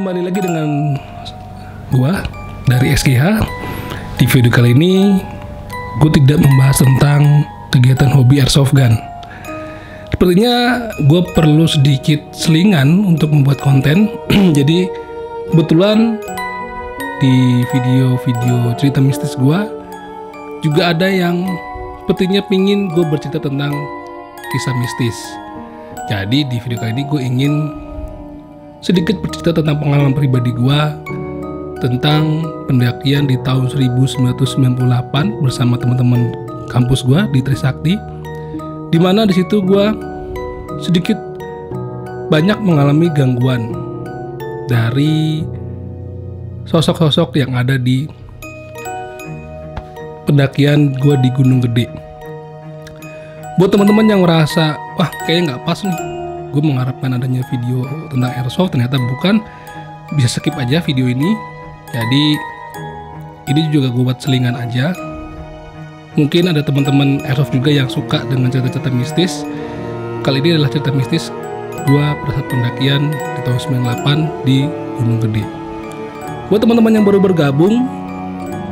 kembali lagi dengan gua dari SGH. Di video kali ini gue tidak membahas tentang kegiatan hobi airsoft gun. Sepertinya gue perlu sedikit selingan untuk membuat konten. Jadi kebetulan di video-video cerita mistis gue juga ada yang sepertinya pingin gue bercerita tentang kisah mistis. Jadi di video kali ini gue ingin sedikit bercerita tentang pengalaman pribadi gue tentang pendakian di tahun 1998 bersama teman-teman kampus gue di Trisakti, di mana di situ gue sedikit banyak mengalami gangguan dari sosok-sosok yang ada di pendakian gue di Gunung Gede. Buat teman-teman yang merasa wah kayaknya nggak pas nih, gue mengharapkan adanya video tentang airsoft, ternyata bukan, bisa skip aja video ini. Jadi ini juga gue buat selingan aja. Mungkin ada teman-teman airsoft juga yang suka dengan cerita-cerita mistis. Kali ini adalah cerita mistis gue pada saat pendakian di tahun 98 di Gunung Gede. Buat teman-teman yang baru bergabung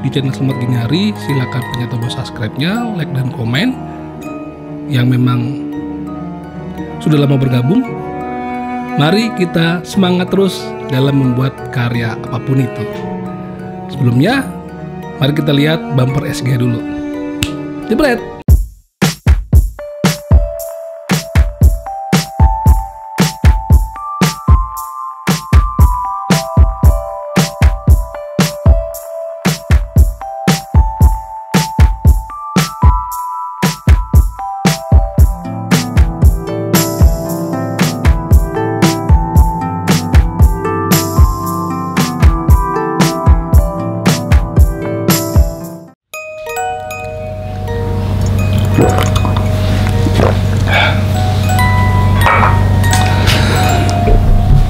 di channel Selamat Gini, silakan pencet tombol subscribe-nya, like dan komen. Yang memang sudah lama bergabung, mari kita semangat terus dalam membuat karya apapun itu. Sebelumnya, mari kita lihat bumper SG dulu. Jebret!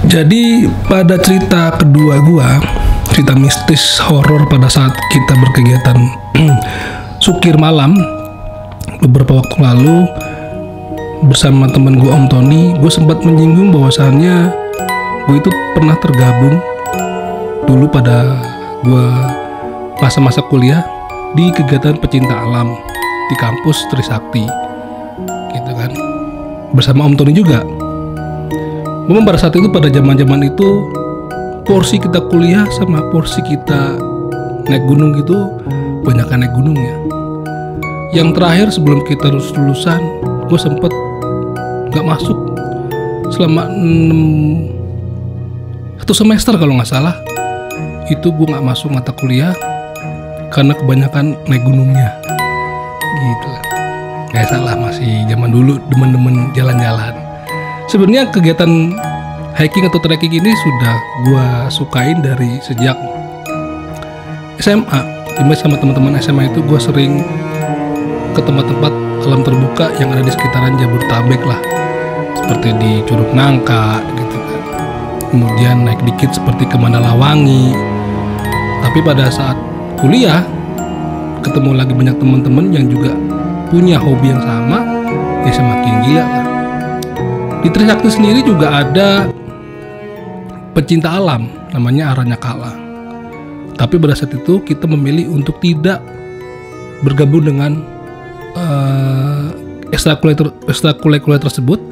Jadi pada cerita kedua gua, cerita mistis horor pada saat kita berkegiatan sukir malam beberapa waktu lalu bersama temen gua Om Tony, gue sempat menyinggung bahwasannya gue itu pernah tergabung dulu pada gua masa-masa kuliah di kegiatan pecinta alam di kampus Trisakti, gitu kan, bersama Om Tony juga. Memang pada saat itu, pada zaman-zaman itu, porsi kita kuliah sama porsi kita naik gunung gitu banyakan naik gunungnya. Yang terakhir sebelum kita lulusan, gue sempet gak masuk selama 1 semester kalau nggak salah. Itu gue gak masuk mata kuliah karena kebanyakan naik gunungnya. Gitu lah. Gak salah, masih zaman dulu demen-demen jalan-jalan. Sebenarnya kegiatan hiking atau trekking ini sudah gue sukain dari sejak SMA. Dimana sama teman-teman SMA itu gue sering ke tempat-tempat alam terbuka yang ada di sekitaran Jabodetabek lah, seperti di Curug Nangka gitu kan. Kemudian naik dikit seperti ke Mandalawangi. Tapi pada saat kuliah ketemu lagi banyak teman-teman yang juga punya hobi yang sama, ya semakin gila lah. Di Trisakti sendiri juga ada pecinta alam namanya Aranyakala. Tapi pada saat itu kita memilih untuk tidak bergabung dengan ekstrakurikuler tersebut,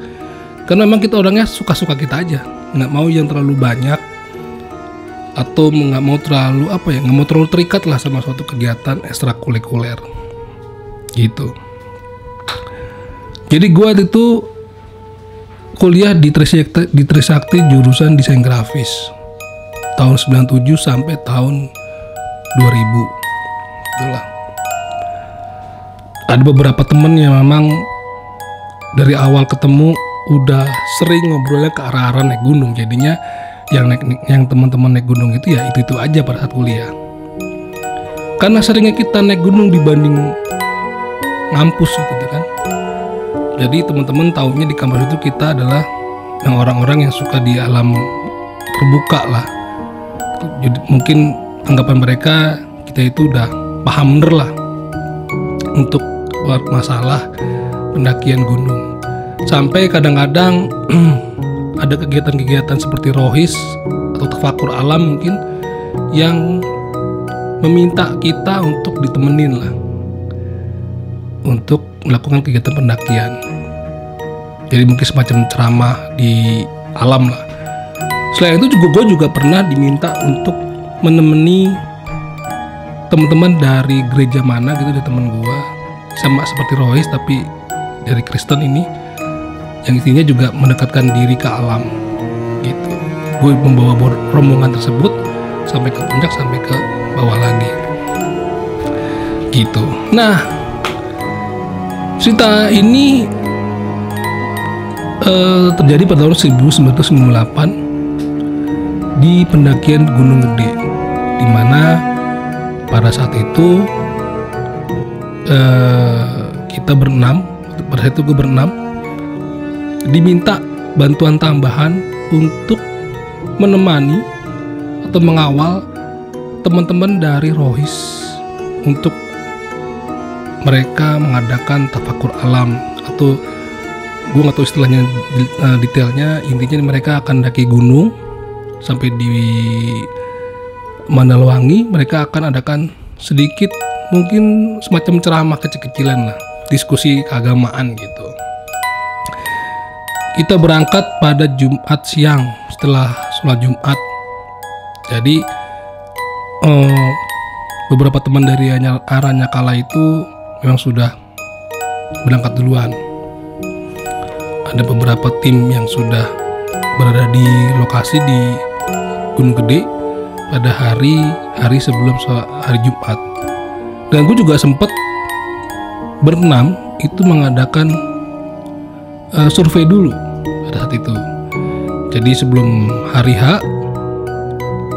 karena memang kita orangnya suka-suka kita aja, nggak mau yang terlalu banyak atau nggak mau terlalu nggak mau terlalu terikat lah sama suatu kegiatan ekstrakurikuler gitu. Jadi gua itu kuliah di Trisakti jurusan desain grafis tahun 97 sampai tahun 2000. Itulah. Ada beberapa temen yang memang dari awal ketemu udah sering ngobrolnya ke arah-arah naik gunung. Jadinya yang teman-teman naik gunung itu ya itu aja pada saat kuliah. Karena seringnya kita naik gunung dibanding ngampus gitu kan. Jadi teman-teman tahunya di kampus itu kita adalah yang orang-orang yang suka di alam terbuka lah. Jadi mungkin anggapan mereka kita itu udah paham bener lah untuk masalah pendakian gunung. Sampai kadang-kadang ada kegiatan-kegiatan seperti rohis atau tafakur alam mungkin, yang meminta kita untuk ditemenin lah untuk melakukan kegiatan pendakian. Jadi mungkin semacam ceramah di alam lah. Selain itu gue juga pernah diminta untuk menemani teman-teman dari gereja mana gitu, dari teman gue, sama seperti Rois tapi dari Kristen ini, yang intinya juga mendekatkan diri ke alam gitu. Gue membawa rombongan tersebut sampai ke puncak, sampai ke bawah lagi gitu. Nah, cerita ini terjadi pada tahun 1998 di pendakian Gunung Gede, di mana pada saat itu kita berenam. Pada saat itu gue berenam, diminta bantuan tambahan untuk menemani atau mengawal teman-teman dari Rohis untuk mereka mengadakan tafakur alam, atau gue nggak tahu istilahnya detailnya. Intinya mereka akan daki gunung sampai di Mandalawangi. Mereka akan adakan sedikit mungkin semacam ceramah kecil-kecilan lah, diskusi keagamaan gitu. Kita berangkat pada Jumat siang setelah sholat Jumat. Jadi beberapa teman dari Aranyakala itu memang sudah berangkat duluan. Ada beberapa tim yang sudah berada di lokasi di Gunung Gede pada hari sebelum hari Jumat. Dan gue juga sempat berenam itu mengadakan survei dulu pada saat itu. Jadi sebelum hari H,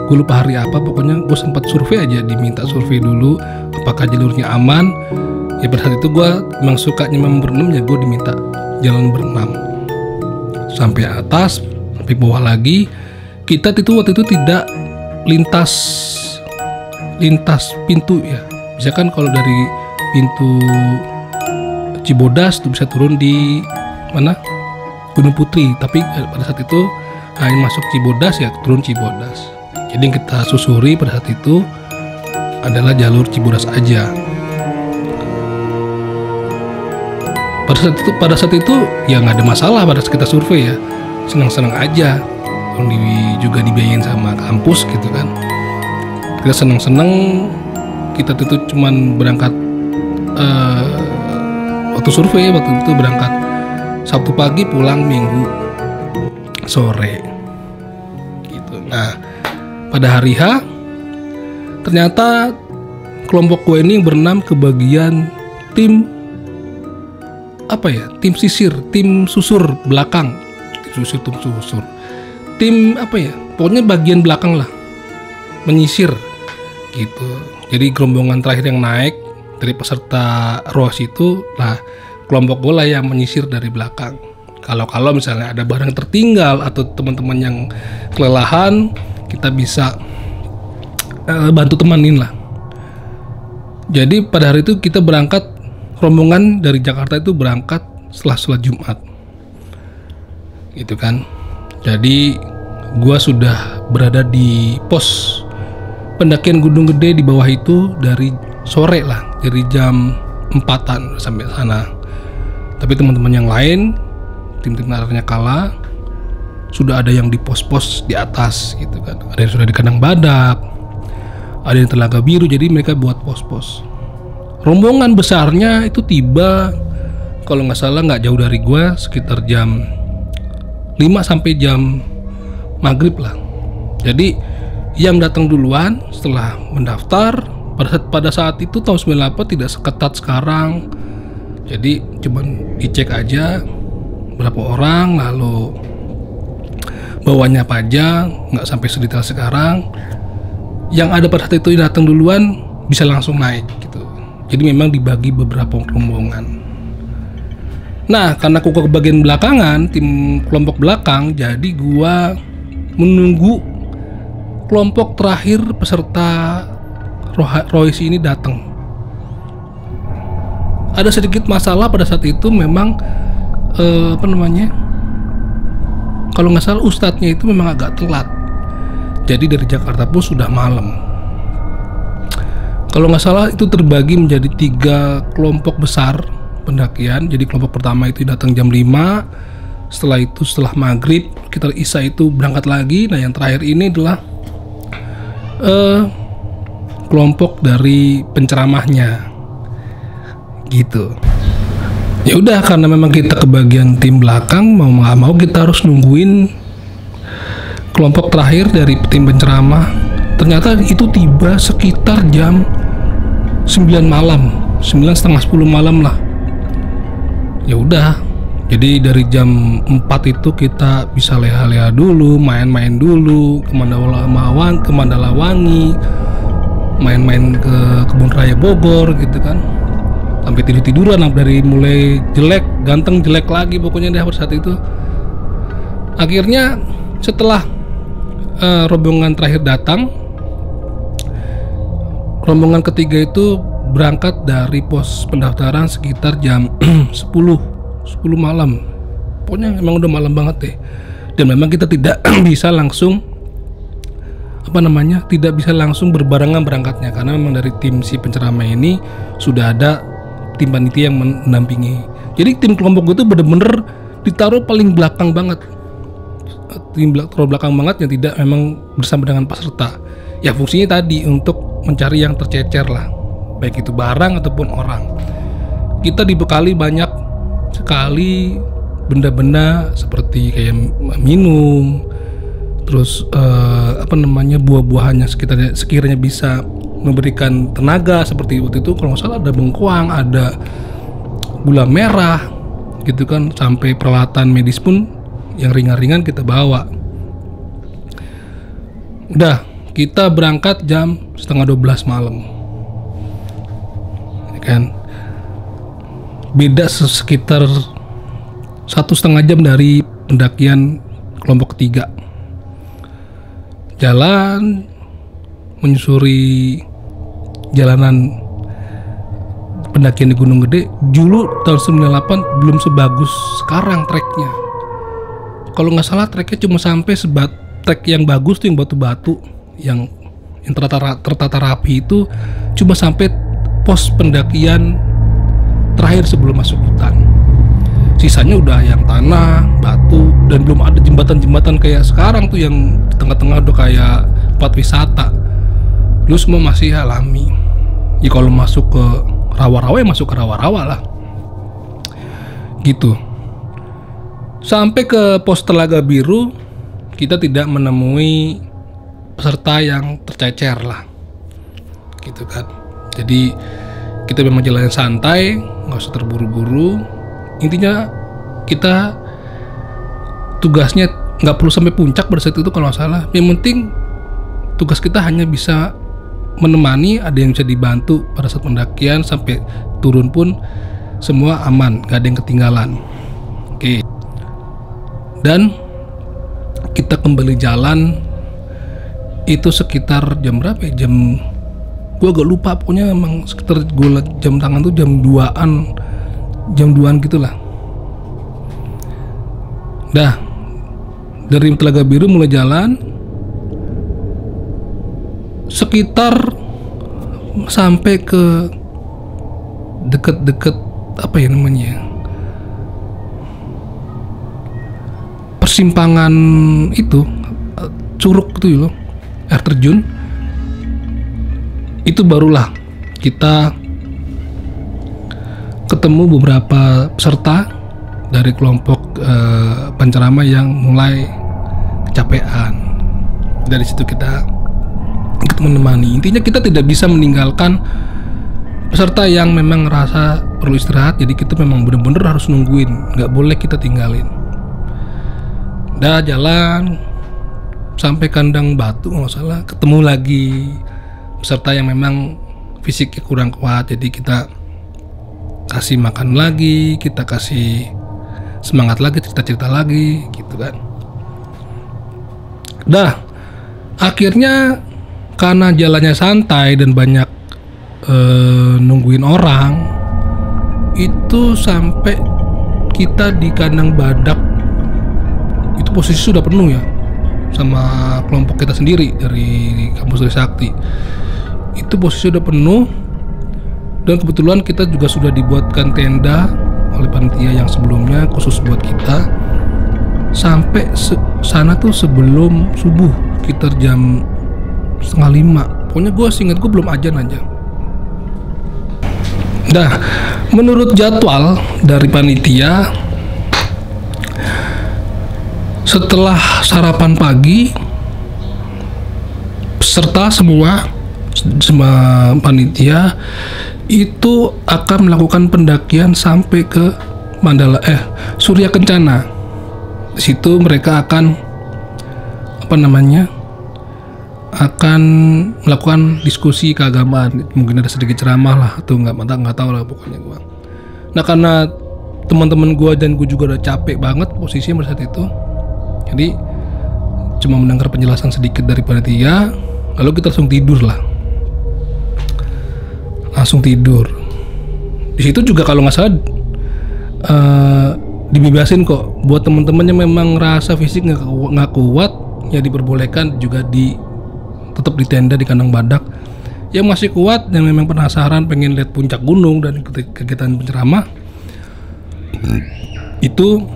gue lupa hari apa, pokoknya gue sempat survei aja, diminta survei dulu apakah jalurnya aman. Ya pada saat itu gue memang sukanya berenam, ya gue diminta jalan berenam sampai atas, sampai bawah lagi. Kita waktu itu tidak lintas pintu ya. Misalkan kalau dari pintu Cibodas tuh bisa turun di mana, Gunung Putri, tapi pada saat itu hanya masuk Cibodas, ya turun Cibodas. Jadi yang kita susuri pada saat itu adalah jalur Cibodas aja. Pada saat itu ya nggak ada masalah pada saat kita survei ya, senang-senang aja. Juga dibiayain sama kampus gitu kan. Kita senang-senang. Kita itu cuman berangkat waktu survei itu berangkat Sabtu pagi, pulang Minggu sore gitu. Nah, pada hari H ternyata kelompok gue ini berenam ke bagian tim tim sisir, tim susur belakang, tim pokoknya bagian belakang lah, menyisir gitu. Jadi gerombongan terakhir yang naik dari peserta ROS itu lah, kelompok gue lah yang menyisir dari belakang. Kalau misalnya ada barang tertinggal atau teman-teman yang kelelahan, kita bisa bantu temanin lah. Jadi pada hari itu kita berangkat, rombongan dari Jakarta itu berangkat setelah sholat Jumat gitu kan. Jadi gua sudah berada di pos pendakian Gunung Gede di bawah itu dari sore lah, dari jam 4-an sampai sana. Tapi teman-teman yang lain, tim-tim Aranyakala, sudah ada yang di pos-pos di atas gitu kan. Ada yang sudah di Kandang Badak, ada yang Telaga Biru, jadi mereka buat pos-pos. Rombongan besarnya itu tiba, kalau nggak salah nggak jauh dari gua, sekitar jam 5 sampai jam maghrib lah. Jadi yang datang duluan setelah mendaftar pada saat itu tahun 98 tidak seketat sekarang. Jadi cuman dicek aja berapa orang, lalu bawanya apa aja, nggak sampai sedetail sekarang. Yang ada pada saat itu datang duluan bisa langsung naik gitu. Jadi memang dibagi beberapa rombongan. Nah, karena aku ke bagian belakangan, tim kelompok belakang, jadi gua menunggu kelompok terakhir peserta Rohis ini datang. Ada sedikit masalah pada saat itu, memang kalau nggak salah ustadznya itu memang agak telat. Jadi dari Jakarta pun sudah malam. Kalau nggak salah itu terbagi menjadi 3 kelompok besar pendakian. Jadi kelompok pertama itu datang jam 5. Setelah itu setelah maghrib kita isya itu berangkat lagi. Nah yang terakhir ini adalah kelompok dari penceramahnya gitu. Ya udah, karena memang kita kebagian tim belakang, mau nggak mau kita harus nungguin kelompok terakhir dari tim penceramah. Ternyata itu tiba sekitar jam 9 malam, 9:30 10 malam lah. Ya udah, jadi dari jam 4 itu kita bisa leha-leha dulu, main-main dulu ke Mandalawangi, main-main ke Kebun Raya Bogor gitu kan. Sampai tidur-tiduran dari mulai jelek, ganteng, jelek lagi pokoknya deh pada saat itu. Akhirnya setelah rombongan terakhir datang, rombongan ketiga itu berangkat dari pos pendaftaran sekitar jam 10 malam. Pokoknya emang udah malam banget deh. Dan memang kita tidak bisa langsung tidak bisa langsung berbarengan berangkatnya, karena memang dari tim si penceramah ini sudah ada tim panitia yang mendampingi. Jadi tim kelompok gue tuh bener-bener ditaruh paling belakang banget, tim belakang banget yang tidak memang bersama dengan peserta. Ya fungsinya tadi untuk mencari yang tercecer lah, baik itu barang ataupun orang. Kita dibekali banyak sekali benda-benda seperti kayak minum, terus buah-buahan yang sekiranya bisa memberikan tenaga, seperti waktu itu kalau nggak salah ada bengkoang, ada gula merah gitu kan, sampai peralatan medis pun yang ringan-ringan kita bawa. Udah, kita berangkat jam 11:30 malam kan, beda sekitar 1,5 jam dari pendakian kelompok ketiga. Jalan menyusuri jalanan pendakian di Gunung Gede dulu tahun 98 belum sebagus sekarang treknya. Kalau nggak salah treknya cuma sampai trek yang bagus tuh yang batu-batu yang tertata rapi itu cuma sampai pos pendakian terakhir sebelum masuk hutan. Sisanya udah yang tanah, batu, dan belum ada jembatan-jembatan kayak sekarang tuh yang di tengah-tengah udah kayak tempat wisata. Lu semua masih alami. Ya kalau masuk ke rawa-rawa ya masuk ke rawa-rawa lah gitu. Sampai ke pos Telaga Biru kita tidak menemui peserta yang tercecer lah gitu kan. Jadi kita memang jalan santai, nggak usah terburu-buru. Intinya kita tugasnya nggak perlu sampai puncak pada saat itu kalau nggak salah. Yang penting tugas kita hanya bisa menemani, ada yang bisa dibantu pada saat pendakian, sampai turun pun semua aman, nggak ada yang ketinggalan. Oke. Dan kita kembali jalan itu sekitar jam berapa ya? Gue agak lupa, pokoknya emang sekitar gue jam tangan tuh jam 2an gitulah. Dah, dari Telaga Biru mulai jalan sekitar sampai ke deket-deket persimpangan itu, curug itu loh, air terjun. Itu barulah kita ketemu beberapa peserta dari kelompok penceramah yang mulai kecapean. Dari situ kita ikut menemani. Intinya kita tidak bisa meninggalkan peserta yang memang ngerasa perlu istirahat. Jadi kita memang benar-benar harus nungguin, nggak boleh kita tinggalin. Udah jalan sampai kandang batu nggak salah, ketemu lagi peserta yang memang fisiknya kurang kuat. Jadi kita kasih makan lagi, kita kasih semangat lagi, cerita-cerita lagi gitu kan. Dah, akhirnya karena jalannya santai dan banyak nungguin orang, itu sampai kita di kandang badak itu posisi sudah penuh ya. sama kelompok kita sendiri dari kampus Trisakti. Itu posisi udah penuh, dan kebetulan kita juga sudah dibuatkan tenda oleh panitia yang sebelumnya khusus buat kita. Sampai sana tuh sebelum subuh, sekitar jam 4:30. Pokoknya gue seingat gue belum azan aja. Nah, menurut jadwal dari panitia, setelah sarapan pagi, peserta semua panitia itu akan melakukan pendakian sampai ke Surya Kencana. Di situ mereka akan akan melakukan diskusi keagamaan, mungkin ada sedikit ceramah lah atau nggak tahu lah pokoknya gua. Nah, karena teman-teman gua dan gua juga udah capek banget posisinya pada saat itu, jadi cuma mendengar penjelasan sedikit dari panitia, lalu kita langsung tidur. Di situ juga kalau nggak salah dibebasin kok buat teman-teman yang memang rasa fisik nggak kuat, ya diperbolehkan juga tetap di tenda di kandang badak. Yang masih kuat dan memang penasaran pengen lihat puncak gunung dan kegiatan penceramah, itu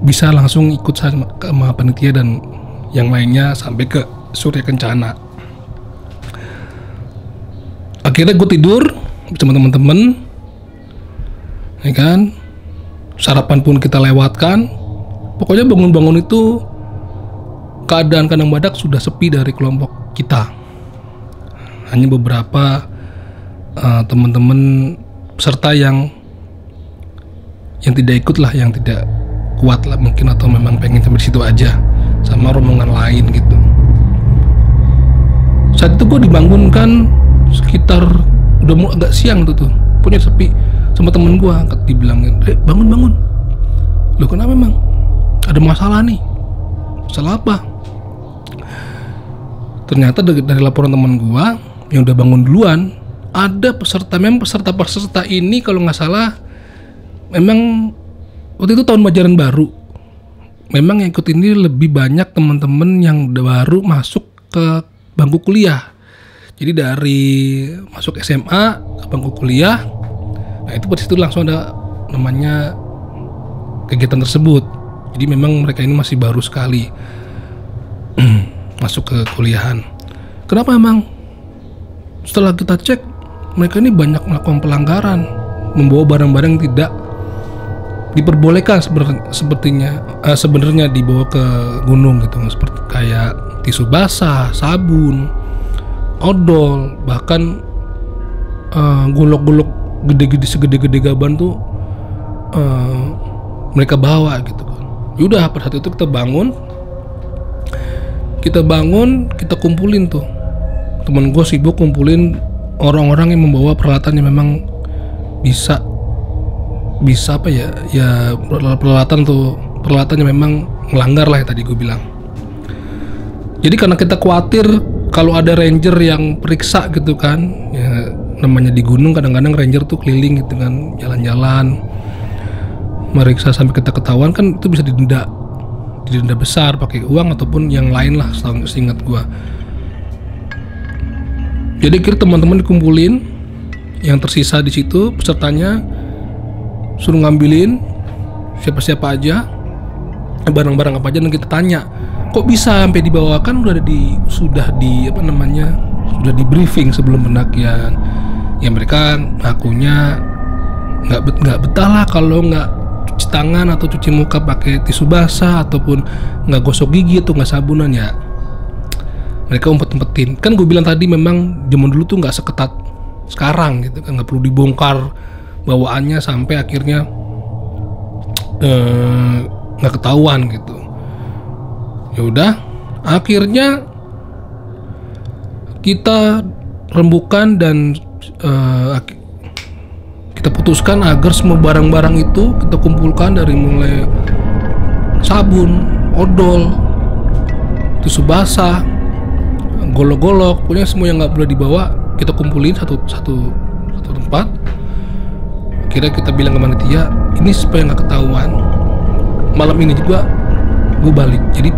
bisa langsung ikut sama panitia dan yang lainnya sampai ke Surya Kencana. Akhirnya gue tidur bersama teman-teman, ya kan. Sarapan pun kita lewatkan. Pokoknya bangun-bangun itu keadaan kandang badak sudah sepi dari kelompok kita. Hanya beberapa teman-teman peserta yang tidak ikut lah, yang tidak kuat lah mungkin, atau memang pengen sampai di situ aja sama rombongan lain gitu. Saat itu gue dibangunkan sekitar udah mau agak siang tuh, punya sepi sama temen gue, dibilangin, bangun. Loh, kenapa memang? Ada masalah nih. Masalah apa? Ternyata dari laporan teman gue yang udah bangun duluan, ada peserta ini kalau nggak salah memang waktu itu tahun ajaran baru. Memang yang ikut ini lebih banyak teman-teman yang baru masuk ke bangku kuliah. Jadi dari masuk SMA ke bangku kuliah, nah itu pada situ langsung ada namanya kegiatan tersebut. Jadi memang mereka ini masih baru sekali masuk ke kuliahan. Kenapa emang? Setelah kita cek, mereka ini banyak melakukan pelanggaran, membawa barang-barang yang tidak diperbolehkan sebenarnya dibawa ke gunung gitu, seperti kayak tisu basah, sabun, odol, bahkan golok-golok gede-gede segede-gede gaban tuh mereka bawa gitu kan. Yaudah, pada saat itu kita bangun, kita kumpulin tuh. Temen gue sibuk kumpulin orang-orang yang membawa peralatan yang memang bisa peralatan yang memang melanggar lah, yang tadi gue bilang. Jadi karena kita khawatir kalau ada ranger yang periksa gitu kan, ya namanya di gunung kadang-kadang ranger tuh keliling gitu kan, jalan-jalan meriksa sampai kita ketahuan kan, itu bisa didenda besar pakai uang ataupun yang lain lah, seingat gua. Jadi kira teman-teman dikumpulin, yang tersisa di situ pesertanya suruh ngambilin siapa-siapa aja, barang-barang apa aja, dan kita tanya, kok bisa sampai dibawakan? Sudah di briefing sebelum pendakian. Ya mereka ngakunya nggak betah lah kalau nggak cuci tangan atau cuci muka pakai tisu basah, ataupun nggak gosok gigi atau nggak sabunan. Ya mereka umpet-umpetin. Kan gue bilang tadi memang zaman dulu tuh nggak seketat sekarang gitu kan, nggak perlu dibongkar bawaannya sampai akhirnya nggak ketahuan gitu. Ya udah, akhirnya kita rembukan dan kita putuskan agar semua barang-barang itu kita kumpulkan, dari mulai sabun, odol, tisu basah, golok-golok, pokoknya semua yang nggak boleh dibawa kita kumpulin satu tempat. Akhirnya kita bilang ke panitia, ini supaya nggak ketahuan, malam ini juga gue balik. Jadi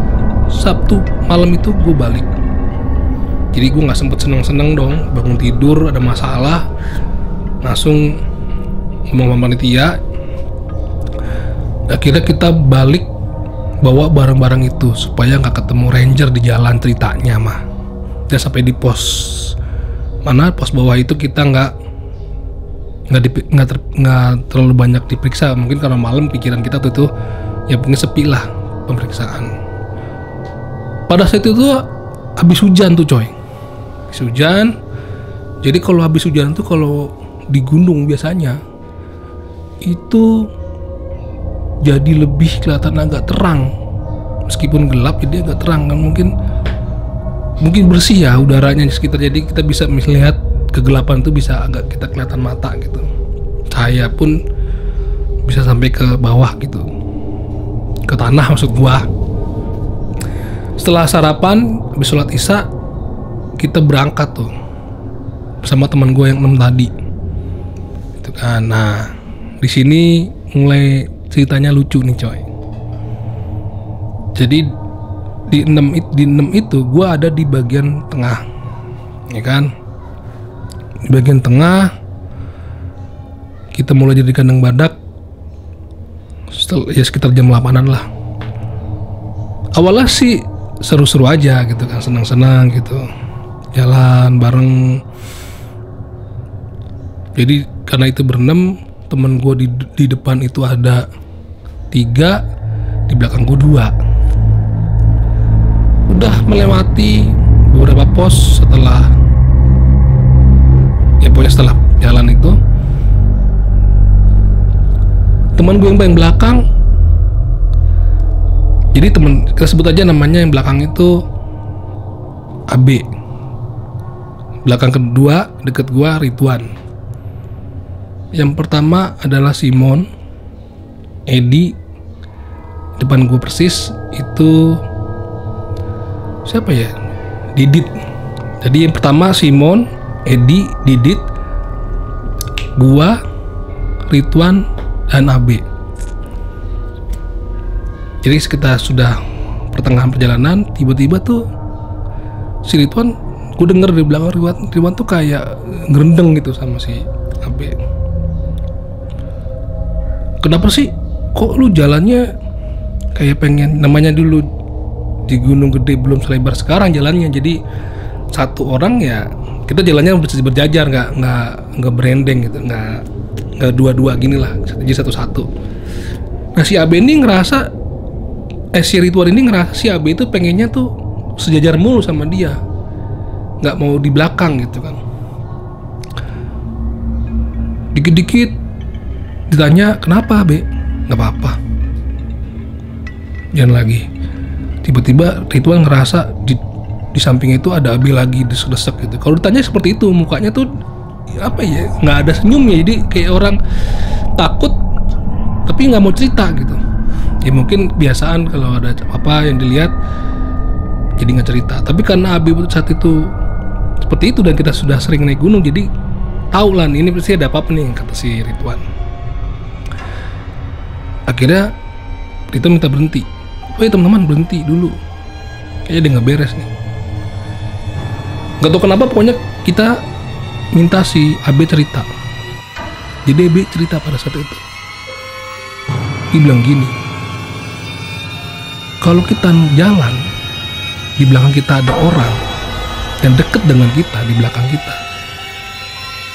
Sabtu malam itu gue balik. Jadi gue nggak sempet seneng-seneng dong, bangun tidur ada masalah, langsung ngomong sama panitia. Akhirnya kita balik bawa barang-barang itu supaya nggak ketemu ranger di jalan ceritanya mah. Dia sampai di pos mana, pos bawah itu kita nggak terlalu banyak diperiksa, mungkin karena malam pikiran kita tuh ya mungkin sepi lah pemeriksaan. Pada saat itu habis hujan tuh coy, habis hujan. Jadi kalau habis hujan tuh kalau di gunung biasanya itu jadi lebih kelihatan agak terang, meskipun gelap jadi agak terang kan, mungkin bersih ya udaranya di sekitar, jadi kita bisa melihat kegelapan itu bisa agak kita kelihatan mata gitu, cahaya pun bisa sampai ke bawah gitu, ke tanah maksud gua. Setelah sarapan habis sholat isya kita berangkat tuh bersama teman gua yang 6 tadi itu kan. Nah di sini mulai ceritanya lucu nih coy. Jadi di 6 itu gua ada di bagian tengah ya kan. Di bagian tengah kita mulai jadi kandang badak sekitar jam 8-an lah. Awalnya sih seru-seru aja gitu kan, senang-senang gitu, jalan bareng. Jadi karena itu berenam, temen gue di depan itu ada 3, di belakang gue 2. Udah melewati beberapa pos setelah jalan itu, teman gue yang paling belakang, jadi teman kita sebut aja namanya yang belakang itu AB, belakang kedua deket gue Ridwan, yang pertama adalah Simon, Edi, depan gue persis itu siapa ya, Didit. Jadi yang pertama Simon, Edi, Didit, gua, Ridwan, dan AB. Jadi kita sudah pertengahan perjalanan, tiba-tiba tuh si Ridwan, gue denger di belakang Ridwan tuh kayak ngerendeng gitu sama si AB. Kenapa sih? Kok lu jalannya kayak pengen, namanya dulu di Gunung Gede belum selebar sekarang jalannya, jadi satu orang ya kita jalannya berjajar, nggak berendeng gitu, nggak dua-dua gini lah, jadi satu-satu. Nah si AB ini ngerasa, si Ridwan ini ngerasa si AB itu pengennya tuh sejajar mulu sama dia, nggak mau di belakang gitu kan. Dikit-dikit ditanya kenapa AB, nggak apa-apa, jangan lagi. Tiba-tiba Ridwan ngerasa di samping itu ada AB lagi desek-desek gitu. Kalau ditanya seperti itu, mukanya tuh apa ya, nggak ada senyumnya, jadi kayak orang takut tapi nggak mau cerita gitu. Ya mungkin kebiasaan kalau ada apa yang dilihat jadi nggak cerita. Tapi karena AB saat itu seperti itu dan kita sudah sering naik gunung, jadi tahu lah ini pasti ada apa nih, kata si Ridwan. Akhirnya Ridwan minta berhenti. Oh ya teman-teman, berhenti dulu, kayaknya dia nggak beres nih. Gak tau kenapa, pokoknya kita minta si AB cerita. Jadi AB cerita pada saat itu, dia bilang gini, kalau kita jalan di belakang kita ada orang yang deket dengan kita di belakang kita,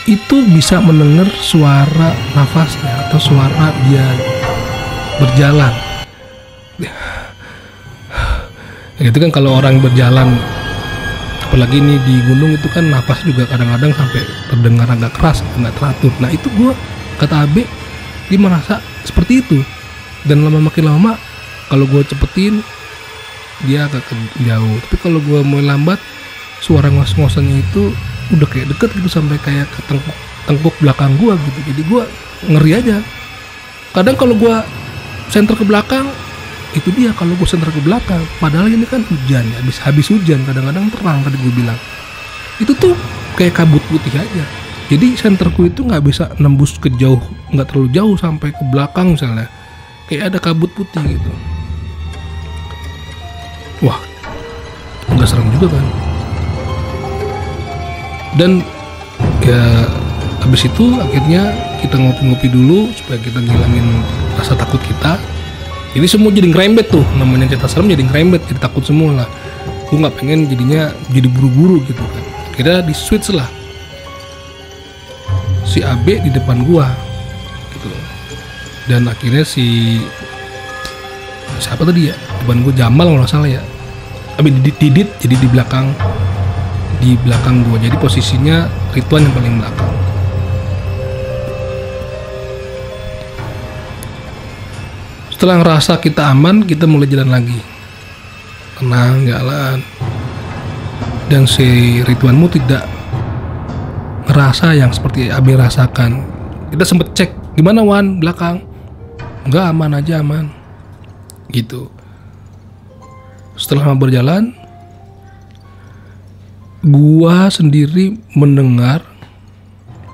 itu bisa mendengar suara nafasnya atau suara dia berjalan. Gitu kan, kalau orang berjalan apalagi ini di gunung itu kan nafas juga kadang-kadang sampai terdengar agak keras, nggak teratur. Nah itu kata AB, dia merasa seperti itu, dan makin lama kalau gue cepetin dia agak jauh, tapi kalau gue mau lambat suara ngos-ngosannya itu udah kayak deket gitu, sampai kayak ke tengkuk belakang gue gitu. Jadi gue ngeri aja. Kadang kalau gue senter ke belakang, itu dia kalau gue senter ke belakang, padahal ini kan hujan ya, habis hujan, kadang-kadang terang tadi gue bilang, itu tuh kayak kabut putih aja. Jadi senterku itu nggak bisa nembus ke jauh, nggak terlalu jauh sampai ke belakang misalnya, kayak ada kabut putih gitu. Wah nggak serem juga kan. Dan ya habis itu akhirnya kita ngopi-ngopi dulu supaya kita ngilangin rasa takut kita. Jadi semua jadi ngerembet tuh, namanya cerita serem jadi ngerembet, jadi takut semua lah. Gue nggak pengen jadinya jadi buru-buru gitu kan. Akhirnya di switch lah si AB di depan gua gitu. Dan akhirnya siapa tadi ya, depan gua Jamal kalau nggak salah ya, tapi Didit jadi di belakang gua, jadi posisinya Ridwan yang paling belakang. Setelah ngerasa kita aman, kita mulai jalan lagi, tenang jalan, dan si Ridwanmu tidak ngerasa yang seperti Abi rasakan. Kita sempet cek, gimana Wan belakang? Enggak, aman aja, aman gitu. Setelah berjalan, gua sendiri mendengar,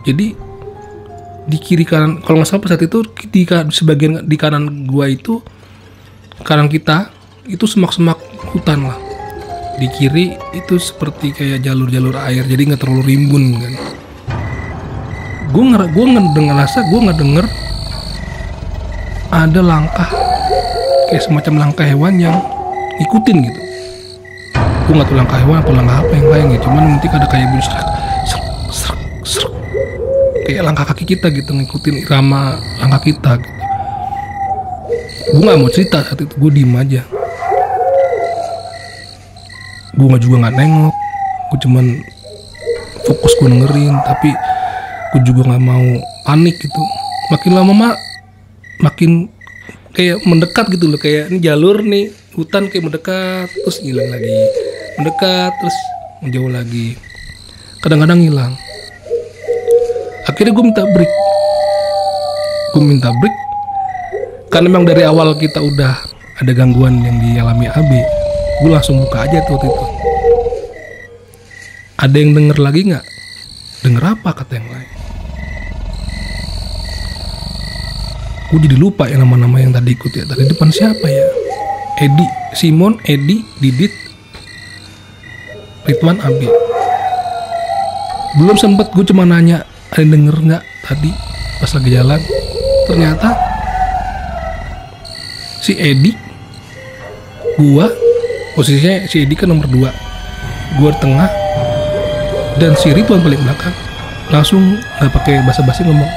jadi di kiri kanan, kalau nggak salah saat itu di sebagian di kanan gua itu, kanan kita itu semak-semak hutan lah. Di kiri itu seperti kayak jalur-jalur air, jadi nggak terlalu rimbun kan. Gue nggak denger ada langkah kayak semacam langkah hewan yang ngikutin gitu. Gue nggak tahu langkah hewan atau langkah apa yang lain gitu. Cuman nanti ada kayak bunyi serak, kayak langkah kaki kita gitu, ngikutin irama langkah kita gitu. Gue nggak mau cerita saat itu, gue diem aja. Gue juga nggak nengok, gue cuman fokus gue dengerin, tapi gue juga nggak mau panik gitu. Makin lama makin kayak mendekat gitu loh, kayak ini jalur nih hutan kayak mendekat terus hilang lagi, mendekat terus menjauh lagi, kadang-kadang hilang. Akhirnya gue minta break karena memang dari awal kita udah ada gangguan yang dialami AB. Gue langsung buka aja tuh waktu itu. Ada yang denger lagi nggak? Denger apa kata yang lain? Gue jadi lupa ya nama-nama yang tadi ikut ya. Tadi depan siapa ya? Edi, Simon, Edi, Didit, Ridwan, AB. Belum sempet gue cuma nanya, ada yang denger nggak tadi pas lagi jalan? Ternyata si Edi, gua posisinya si Edi kan nomor 2, gua tengah, dan si Ridwan paling belakang. Langsung nggak pakai basa-basi ngomong,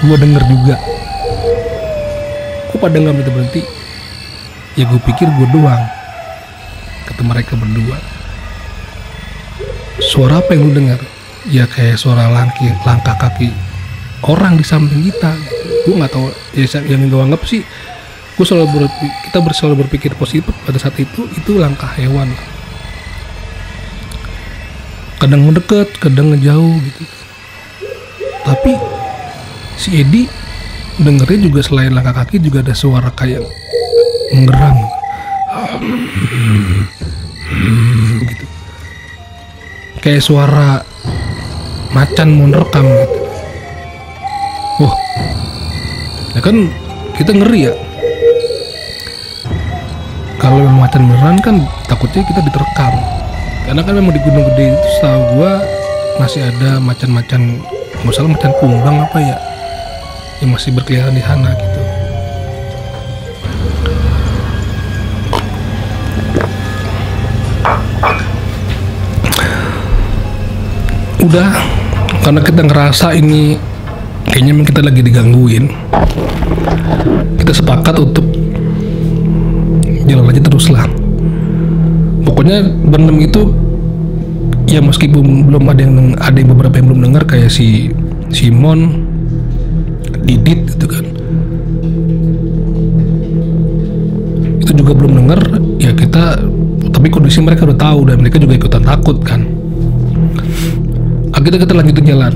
gua denger juga. Kok pada nggak berhenti? Ya gue pikir gue doang, kata mereka berdua. Suara apa yang lu dengar? Ya kayak suara langkah kaki orang di samping kita. Gue nggak tahu ya, yang gue anggap sih, kita selalu berpikir positif pada saat itu langkah hewan. Kadang mendekat, kadang ngejauh gitu. Tapi si Edi dengernya juga selain langkah kaki juga ada suara kayak menggeram gitu, kayak suara macan mau nerekam gitu. Wah, ya kan kita ngeri ya. Kalau memang macan beneran kan takutnya kita diterkam. Karena kan memang di Gunung Gede itu setahu gua masih ada macan-macan, nggak salah macan kumbang apa ya, yang masih berkeliaran di sana gitu. Udah, karena kita ngerasa ini kayaknya memang kita lagi digangguin, kita sepakat untuk jalan aja terus lah. Pokoknya berenam itu ya, meskipun belum ada yang beberapa yang belum dengar kayak si Simon, Didit gitu kan, itu juga belum dengar ya kita, tapi kondisi mereka udah tahu dan mereka juga ikutan takut kan. Akhirnya kita lanjutin jalan,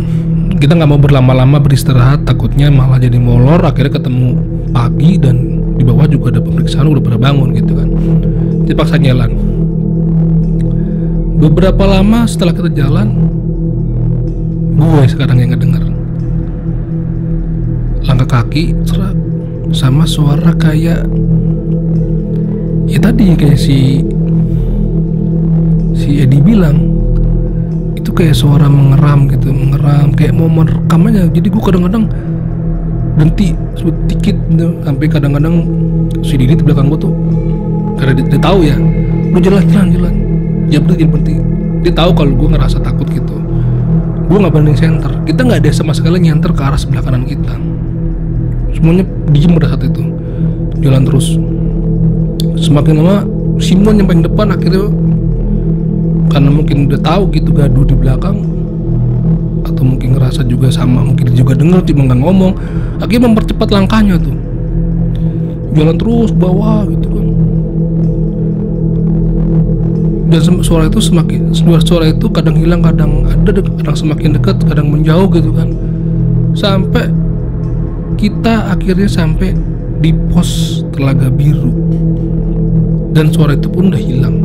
kita nggak mau berlama-lama beristirahat, takutnya malah jadi molor. Akhirnya ketemu pagi dan di bawah juga ada pemeriksaan, udah pada bangun gitu kan. Kita paksa jalan. Beberapa lama setelah kita jalan, gue sekarang yang ngedenger langkah kaki serak sama suara kayak ya tadi, kayak si si Edi bilang itu kayak suara mengeram gitu, kayak mau merekam aja. Jadi gue kadang-kadang berhenti sedikit gitu, sampai kadang-kadang si Didi di belakang gue tuh, karena dia tahu ya, lu jalan, dia berhenti. Dia tahu kalau gue ngerasa takut gitu. Gue nggak berani center, kita nggak ada sama sekali nyenter ke arah sebelah kanan kita. Semuanya diem pada saat itu, jalan terus. Semakin lama Simon yang paling depan akhirnya, karena mungkin udah tahu gitu gaduh di belakang, atau mungkin ngerasa juga sama, mungkin dia juga dengar cuma nggak ngomong, akhirnya mempercepat langkahnya tuh, jalan terus bawah gitu kan. Dan suara itu kadang hilang, kadang ada, kadang semakin dekat, kadang menjauh gitu kan, sampai kita akhirnya sampai di pos Telaga Biru dan suara itu pun udah hilang.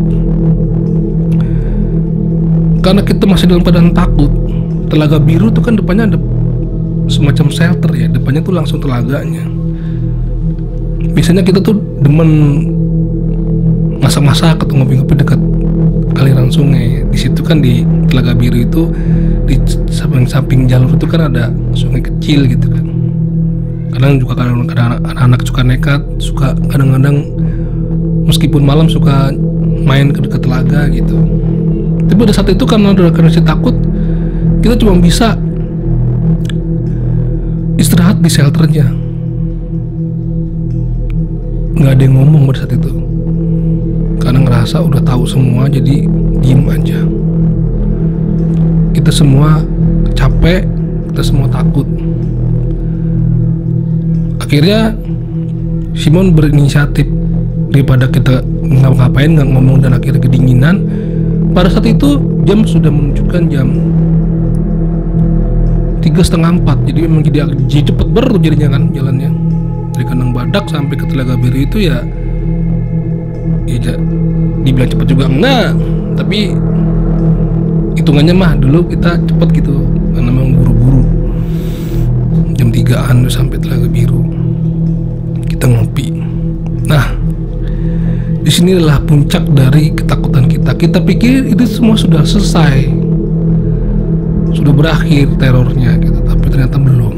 Karena kita masih dalam keadaan takut. Telaga Biru tuh kan depannya ada semacam shelter ya, depannya tuh langsung telaganya. Biasanya kita tuh demen masak-masak atau ngopi-ngopi dekat aliran sungai. Di situ kan di Telaga Biru itu di samping jalur itu kan ada sungai kecil gitu kan. Kadang anak-anak suka nekat, suka kadang-kadang meskipun malam suka main ke dekat telaga gitu. Tapi pada saat itu karena si takut, kita cuma bisa istirahat di shelternya. Nggak ada yang ngomong pada saat itu, karena ngerasa udah tahu semua, jadi diem aja. Kita semua capek, kita semua takut. Akhirnya Simon berinisiatif, daripada kita ngapain nggak ngomong dan akhirnya kedinginan. Pada saat itu jam sudah menunjukkan jam 3:30, 4. Jadi memang jadi cepet tuh jadinya kan jalannya. Dari Kandang Badak sampai ke Telaga Biru itu ya dibilang cepet juga enggak, tapi hitungannya mah dulu kita cepet gitu karena memang buru-buru. Jam 3-an sampai Telaga Biru. Kita ngopi. Nah, disinilah puncak dari ketakutan kita. Kita pikir itu semua sudah selesai, sudah berakhir terornya gitu, tapi ternyata belum.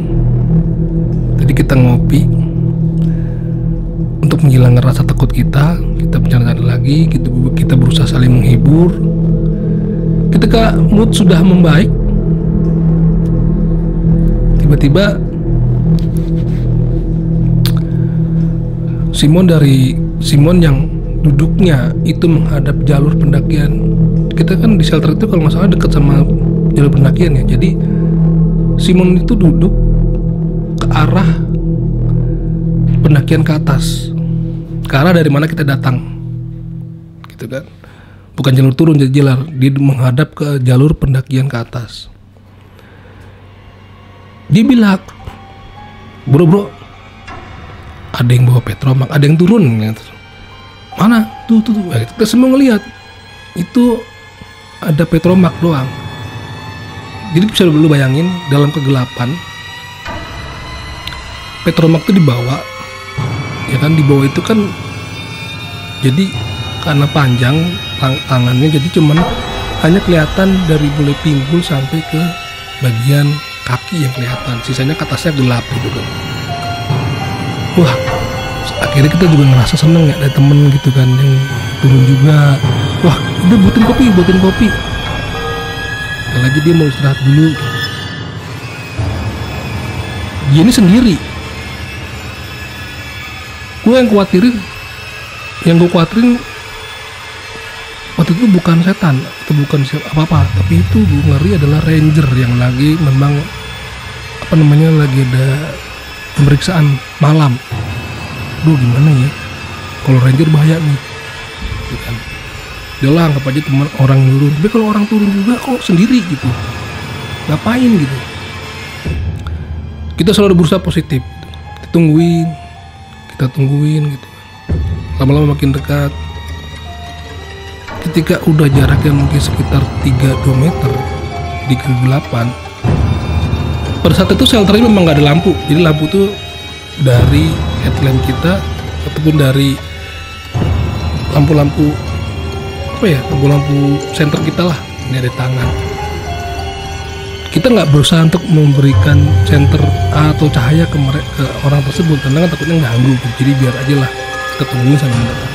Jadi kita ngopi untuk menghilangkan rasa takut kita. Kita bercanda lagi, kita berusaha saling menghibur. Ketika mood sudah membaik, tiba-tiba Simon yang duduknya itu menghadap jalur pendakian. Kita kan di shelter itu kalau nggak salah dekat sama jalur pendakian ya. Jadi Simon itu duduk ke arah pendakian ke atas, ke arah dari mana kita datang, gitu kan. Bukan jalur turun, jadi jalur dia menghadap ke jalur pendakian ke atas. Dia bilang, bro, ada yang bawa petromak, ada yang turun gitu. Mana? Tuh. Kita semua ngelihat. Itu ada petromak doang. Jadi bisa lu bayangin dalam kegelapan, petromak itu dibawa. Ya kan, dibawa itu kan jadi karena panjang tangannya, jadi cuman hanya kelihatan dari mulai pinggul sampai ke bagian kaki yang kelihatan. Sisanya ke atasnya gelap gitu kan. Wah, akhirnya kita juga ngerasa seneng ya, ada temen gitu kan yang turun juga. Wah, udah buatin kopi. Lagi dia mau istirahat dulu. Dia ini sendiri. Yang gue khawatirin waktu itu bukan setan atau bukan apa-apa, tapi itu gue ngeri adalah ranger yang lagi memang lagi ada pemeriksaan malam. Duh, gimana ya kalau ranger bahaya nih gitu kan. Dia lah anggap aja teman orang turun, tapi kalau orang turun juga kok sendiri gitu, ngapain gitu. Kita selalu berusaha positif, kita tungguin gitu. Lama-lama makin dekat. Ketika udah jaraknya mungkin sekitar 3-2 meter di kegelapan, pada saat itu shelternya memang gak ada lampu. Jadi lampu tuh dari headlamp kita ataupun dari lampu-lampu apa ya, lampu senter kita lah, ini ada tangan. Kita nggak berusaha untuk memberikan senter atau cahaya ke orang tersebut karena kan takutnya ganggu, jadi biar aja lah kita tungguin sampai mendekat.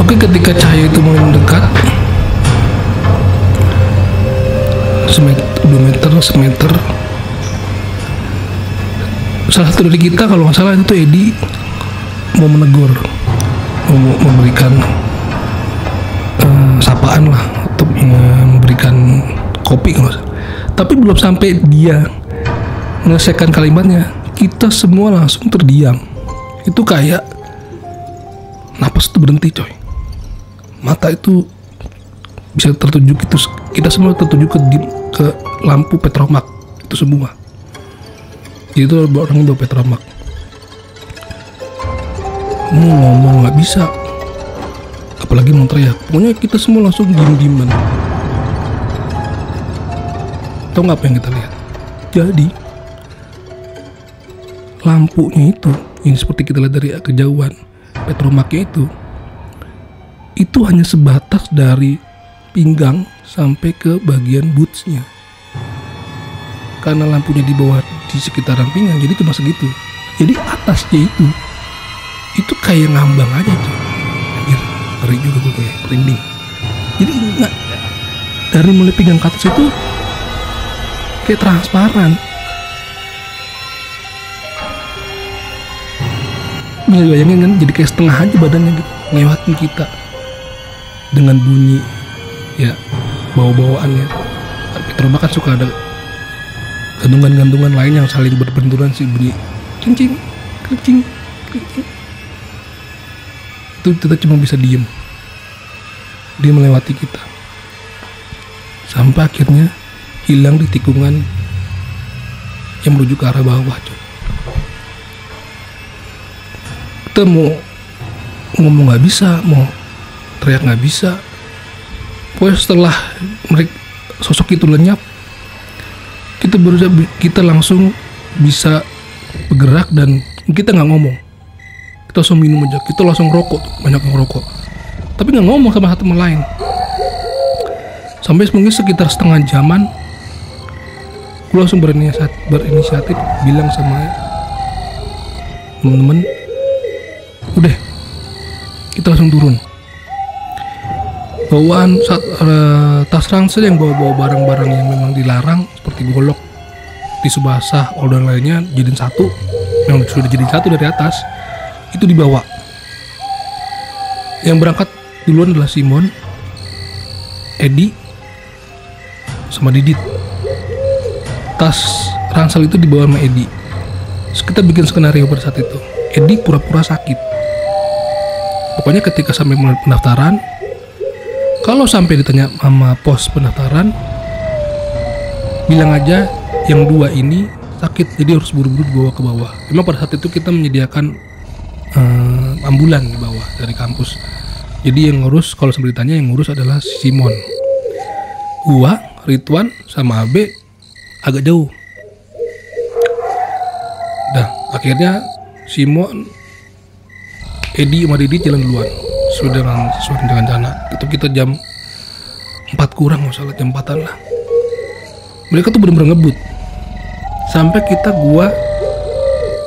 Oke, ketika cahaya itu mulai mendekat, 2 meter, semeter, salah satu dari kita, kalau nggak salah itu Edi, mau menegur, mau memberikan sapaan lah, untuk memberikan kopi kalau nggak salah. Tapi belum sampai dia menyelesaikan kalimatnya, kita semua langsung terdiam. Itu kayak napas itu berhenti, coy. Mata itu bisa tertuju, kita semua tertuju ke lampu petromak itu semua. Itu orang yang bawa petromak. Mau ngomong nggak bisa, apalagi mau teriak. Pokoknya kita semua langsung diem-dieman. Tahu nggak apa yang kita lihat? Jadi lampunya itu yang seperti kita lihat dari kejauhan, petromaknya itu hanya sebatas dari pinggang sampai ke bagian bootsnya. Karena lampunya di bawah di sekitaran pinggang, jadi cuma segitu. Jadi atasnya itu kayak ngambang aja tuh. Anjir, ngeri juga gue, kayak merinding. Jadi enggak, dari mulai pinggang ke atas itu kayak transparan. Bisa bayangin kan, jadi kayak setengah aja badannya gitu, ngelewatin kita dengan bunyi ya, bawa-bawaannya. Petromak kan suka ada gantungan-gantungan lain yang saling berbenturan sih, bunyi kencing. Itu kita cuma bisa diem, dia melewati kita sampai akhirnya hilang di tikungan yang menuju ke arah bawah, coy. Kita mau ngomong nggak bisa, mau teriak nggak bisa. Pokoknya setelah sosok itu lenyap, kita langsung bisa bergerak dan kita nggak ngomong. Kita langsung minum aja, kita langsung rokok, banyak yang rokok. Tapi nggak ngomong sama satu sama lain. Sampai mungkin sekitar setengah jaman, gue langsung berinisiatif bilang sama temen-temen, udah, kita langsung turun. Bawaan tas ransel yang bawa barang-barang yang memang dilarang seperti golok, tisu basah, dan lainnya jadiin satu, yang sudah jadi satu dari atas itu dibawa. Yang berangkat duluan adalah Simon, Edi, sama Didit. Tas ransel itu dibawa sama Edi. Terus kita bikin skenario pada saat itu. Edi pura-pura sakit. Pokoknya ketika sampai mulai pendaftaran, kalau sampai ditanya sama pos pendaftaran, bilang aja yang 2 ini sakit, jadi harus buru-buru dibawa ke bawah. Memang pada saat itu kita menyediakan ambulan di bawah dari kampus. Jadi yang ngurus, kalau sampai ditanya, yang ngurus adalah Simon. Gua, Ridwan, sama Abe agak jauh. Dah, akhirnya Simon, Edi sama Didi jalan duluan sesuai dengan rencana. Itu kita jam 4 kurang, nggak salah, jam 4-an lah. Mereka tuh bener-bener ngebut sampai gua,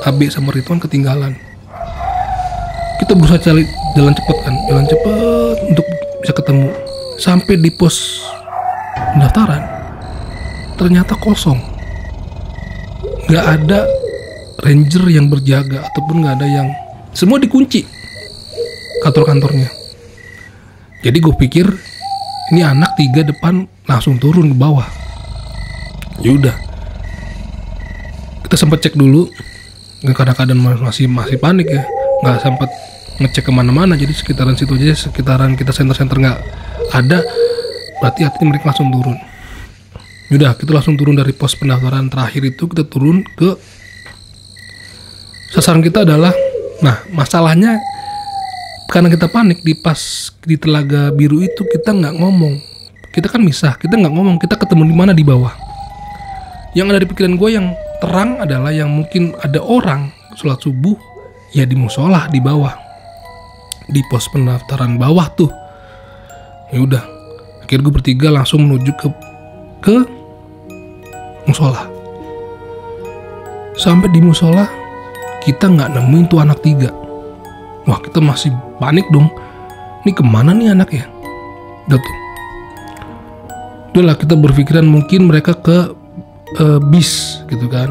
Abe sama Ridwan ketinggalan. Kita berusaha cari jalan cepet untuk bisa ketemu. Sampai di pos pendaftaran ternyata kosong, nggak ada ranger yang berjaga ataupun nggak ada yang, semua dikunci kantor-kantornya. Jadi gue pikir ini anak 3 depan langsung turun ke bawah. Yaudah, kita sempat cek dulu, kadang-kadang masih panik ya, nggak sempat ngecek kemana-mana. Jadi sekitaran situ aja, sekitaran kita center-center nggak ada, berarti artinya mereka langsung turun. Yaudah, kita langsung turun dari pos pendaftaran terakhir itu, kita turun ke sasaran kita adalah, nah masalahnya karena kita panik di Telaga Biru itu, kita nggak ngomong, kita kan misah, kita nggak ngomong, kita ketemu di mana, di bawah. Yang ada di pikiran gue yang terang adalah yang mungkin ada orang sholat subuh ya di musola di bawah. di pos pendaftaran bawah tuh. Ya udah, akhirnya gue bertiga langsung menuju ke musola. Sampai di musola kita nggak nemuin tuh anak 3. Wah, kita masih panik dong. Ini kemana nih anaknya? Udah tuh. Udahlah, kita berpikiran mungkin mereka ke bis gitu kan,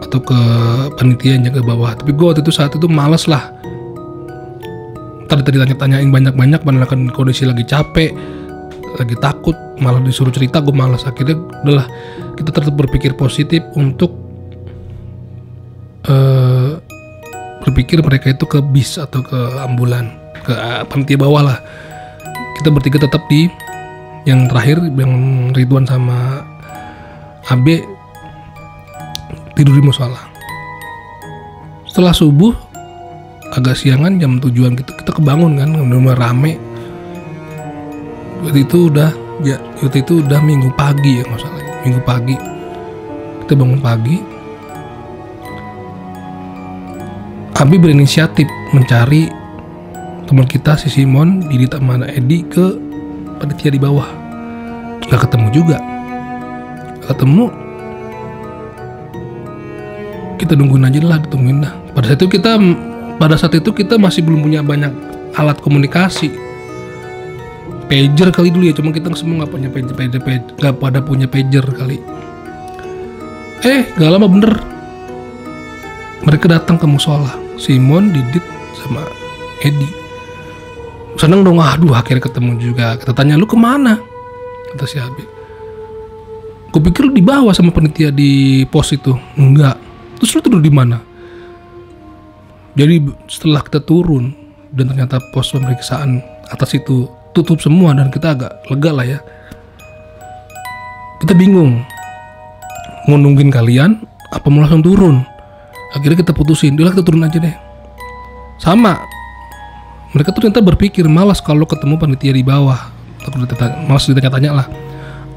atau ke panitia yang jaga bawah. Tapi gue waktu itu saat itu males lah. Tadi ditanya-tanyain banyak-banyak, padahal kan kondisi lagi capek, lagi takut, malah disuruh cerita, gue malas. Akhirnya udahlah, kita tetap berpikir positif untuk berpikir mereka itu ke bis atau ke ambulan, ke panitia bawah lah. Kita bertiga tetap di yang terakhir, yang Ridwan sama Abe tidur di musola. Setelah subuh agak siangan, jam 7-an kita kebangun kan, udah rame. Waktu itu udah minggu pagi ya, nggak salah, minggu pagi. Kita bangun pagi. Abi berinisiatif mencari teman kita si Simon, Didi sama Edi ke panitia di bawah. Gak ketemu juga. Ketemu, kita nungguin aja lah, ditungguin lah. Pada saat itu kita masih belum punya banyak alat komunikasi. Pager kali dulu ya, cuma kita semua nggak pada punya pager kali. Gak lama bener mereka datang ke musola, Simon, Didit sama Edi. Seneng dong, aduh akhirnya ketemu juga. Kita tanya, lu kemana? Kata si Abi, gue pikir lu di bawah sama panitia di pos itu. Enggak. Terus lu tidur di mana? Jadi setelah kita turun dan ternyata pos pemeriksaan atas itu tutup semua dan kita agak lega lah ya. Kita bingung mau nungguin kalian apa mau langsung turun. Akhirnya kita putusin, udah kita turun aja deh. Sama, mereka tuh ternyata berpikir malas kalau ketemu panitia di bawah, malas ditanya-tanya lah.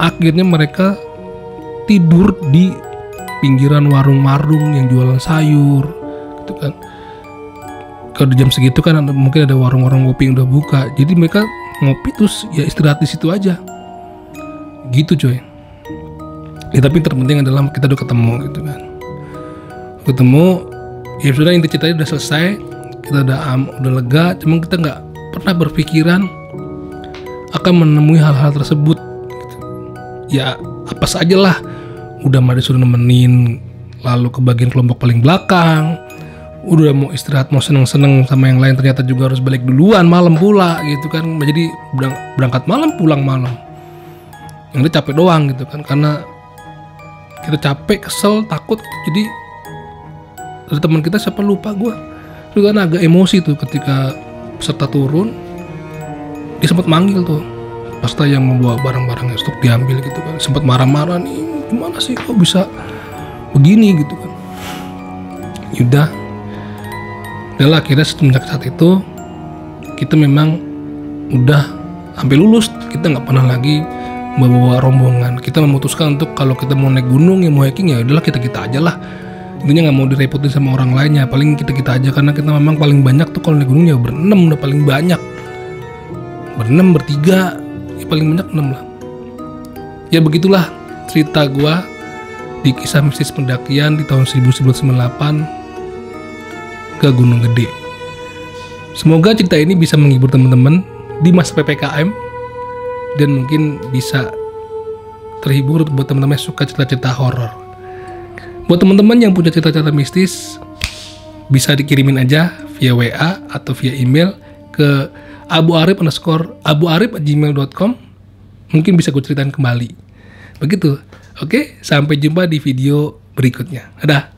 Akhirnya mereka tidur di pinggiran warung-warung yang jualan sayur gitu kan. Kalau di jam segitu kan mungkin ada warung-warung kopi yang udah buka, jadi mereka ngopi terus ya istirahat di situ aja gitu coy. Ya tapi terpenting adalah kita udah ketemu gitu kan. Ketemu, ya sudah, inti ceritanya udah selesai, kita udah lega, cuma kita nggak pernah berpikiran akan menemui hal-hal tersebut gitu. Ya apa saja lah, udah mah disuruh nemenin, lalu ke bagian kelompok paling belakang, udah mau istirahat, mau seneng-seneng sama yang lain, ternyata juga harus balik duluan, malam pula gitu kan. Jadi berangkat malam, pulang malam, yang dia capek doang gitu kan, karena kita capek, kesel, takut. Jadi ada teman kita, siapa lupa gue, itu kan agak emosi tuh ketika peserta turun, dia sempat manggil tuh peserta yang membawa barang-barangnya untuk diambil gitu kan, sempat marah-marah, nih gimana sih kok bisa begini gitu kan. Yaudah lah, akhirnya semenjak saat itu kita memang udah sampai lulus, kita nggak pernah lagi bawa rombongan. Kita memutuskan untuk kalau kita mau naik gunung, ya mau hiking, ya udahlah kita aja lah. Intinya nggak mau direpotin sama orang lainnya, paling kita aja, karena kita memang paling banyak tuh kalau naik gunung ya berenam, udah paling banyak. Berenam, bertiga, ya paling banyak 6 lah. Ya begitulah cerita gua di kisah mistis pendakian di tahun 1998 ke Gunung Gede. Semoga cerita ini bisa menghibur teman-teman di masa PPKM dan mungkin bisa terhibur buat teman-teman yang suka cerita-cerita horor. Buat teman-teman yang punya cerita-cerita mistis, bisa dikirimin aja via WA atau via email ke abuarif_abuarif@gmail.com. Mungkin bisa gue ceritain kembali. Begitu. Oke, sampai jumpa di video berikutnya. Dadah.